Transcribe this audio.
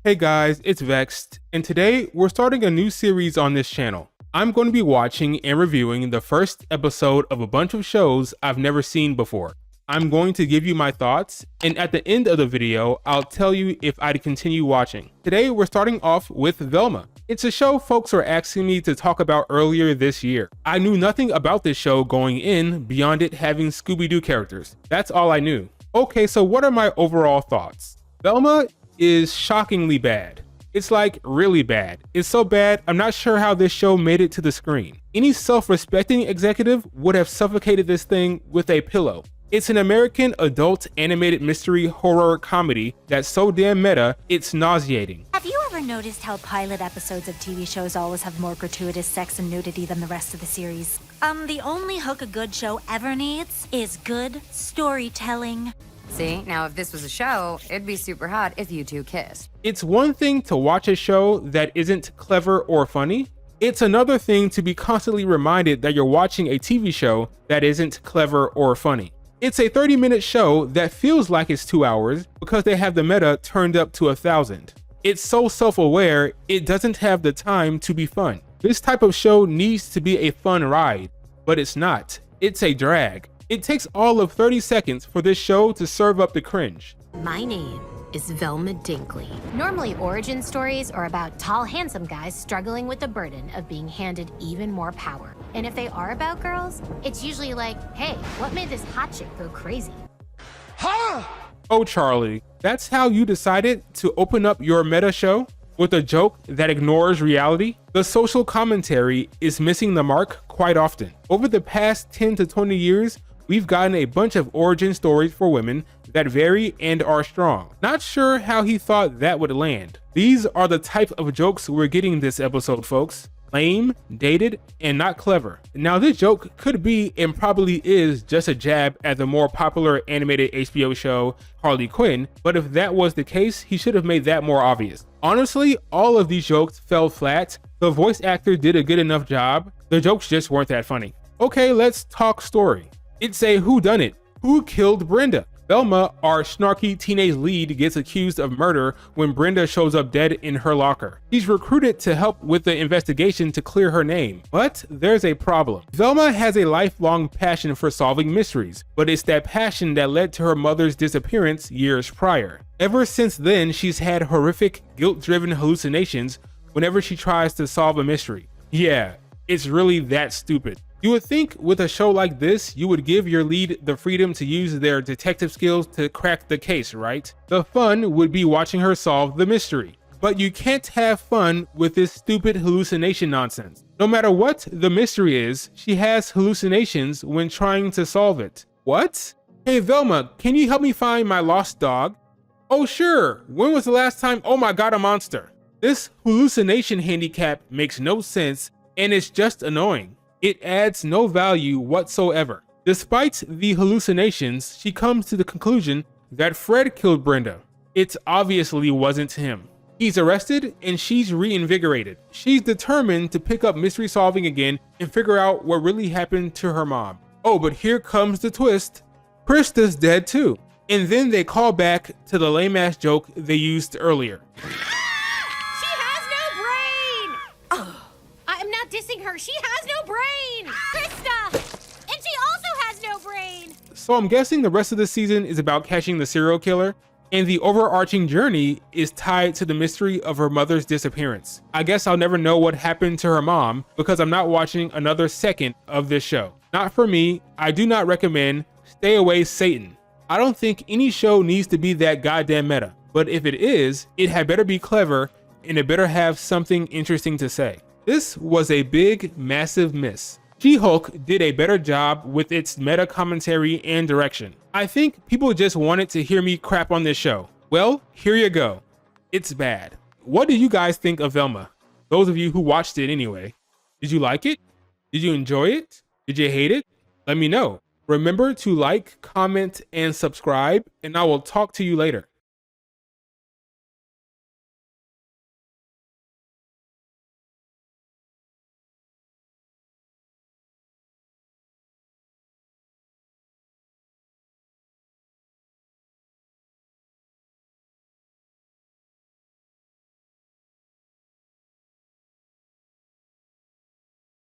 Hey guys, it's Vexed, and today we're starting a new series on this channel. I'm going to be watching and reviewing the first episode of a bunch of shows I've never seen before. I'm going to give you my thoughts, and at the end of the video, I'll tell you if I'd continue watching. Today we're starting off with Velma. It's a show folks were asking me to talk about earlier this year. I knew nothing about this show going in beyond it having Scooby-Doo characters. That's all I knew. Okay, so what are my overall thoughts? Velma is shockingly bad. It's like really bad. It's so bad, I'm not sure how this show made it to the screen. Any self-respecting executive would have suffocated this thing with a pillow. It's an American adult animated mystery horror comedy that's so damn meta, it's nauseating. Have you ever noticed how pilot episodes of TV shows always have more gratuitous sex and nudity than the rest of the series? The only hook a good show ever needs is good storytelling. See, now if this was a show, it'd be super hot if you two kissed. It's one thing to watch a show that isn't clever or funny. It's another thing to be constantly reminded that you're watching a TV show that isn't clever or funny. It's a 30-minute show that feels like it's 2 hours because they have the meta turned up to 1,000. It's so self-aware, it doesn't have the time to be fun. This type of show needs to be a fun ride, but it's not. It's a drag. It takes all of 30 seconds for this show to serve up the cringe. My name is Velma Dinkley. Normally, origin stories are about tall, handsome guys struggling with the burden of being handed even more power. And if they are about girls, it's usually like, hey, what made this hot chick go crazy? Oh, Charlie, that's how you decided to open up your meta show? With a joke that ignores reality? The social commentary is missing the mark quite often. Over the past 10 to 20 years, we've gotten a bunch of origin stories for women that vary and are strong. Not sure how he thought that would land. These are the type of jokes we're getting this episode, folks. Lame, dated, and not clever. Now this joke could be and probably is just a jab at the more popular animated HBO show Harley Quinn, but if that was the case, he should have made that more obvious. Honestly, all of these jokes fell flat. The voice actor did a good enough job. The jokes just weren't that funny. Okay, let's talk story. It's a whodunit. Who killed Brenda? Velma, our snarky teenage lead, gets accused of murder when Brenda shows up dead in her locker. She's recruited to help with the investigation to clear her name, but there's a problem. Velma has a lifelong passion for solving mysteries, but it's that passion that led to her mother's disappearance years prior. Ever since then, she's had horrific, guilt-driven hallucinations whenever she tries to solve a mystery. Yeah, it's really that stupid. You would think with a show like this, you would give your lead the freedom to use their detective skills to crack the case, right? The fun would be watching her solve the mystery. But you can't have fun with this stupid hallucination nonsense. No matter what the mystery is, she has hallucinations when trying to solve it. What? Hey Velma, can you help me find my lost dog? Oh sure, when was the last time? Oh my god, a monster. This hallucination handicap makes no sense and it's just annoying. It adds no value whatsoever. Despite the hallucinations, she comes to the conclusion that Fred killed Brenda. It obviously wasn't him. He's arrested and she's reinvigorated. She's determined to pick up mystery solving again and figure out what really happened to her mom. Oh, but here comes the twist. Krista's dead too. And then they call back to the lame ass joke they used earlier. She has no brain! Oh, I'm not dissing her. She has no brain! Krista! And she also has no brain! So I'm guessing the rest of the season is about catching the serial killer, and the overarching journey is tied to the mystery of her mother's disappearance. I guess I'll never know what happened to her mom because I'm not watching another second of this show. Not for me. I do not recommend. Stay away, Satan. I don't think any show needs to be that goddamn meta, but if it is, it had better be clever and it better have something interesting to say. This was a big, massive miss. She-Hulk did a better job with its meta commentary and direction. I think people just wanted to hear me crap on this show. Well, here you go. It's bad. What do you guys think of Velma? Those of you who watched it anyway. Did you like it? Did you enjoy it? Did you hate it? Let me know. Remember to like, comment, and subscribe, and I will talk to you later.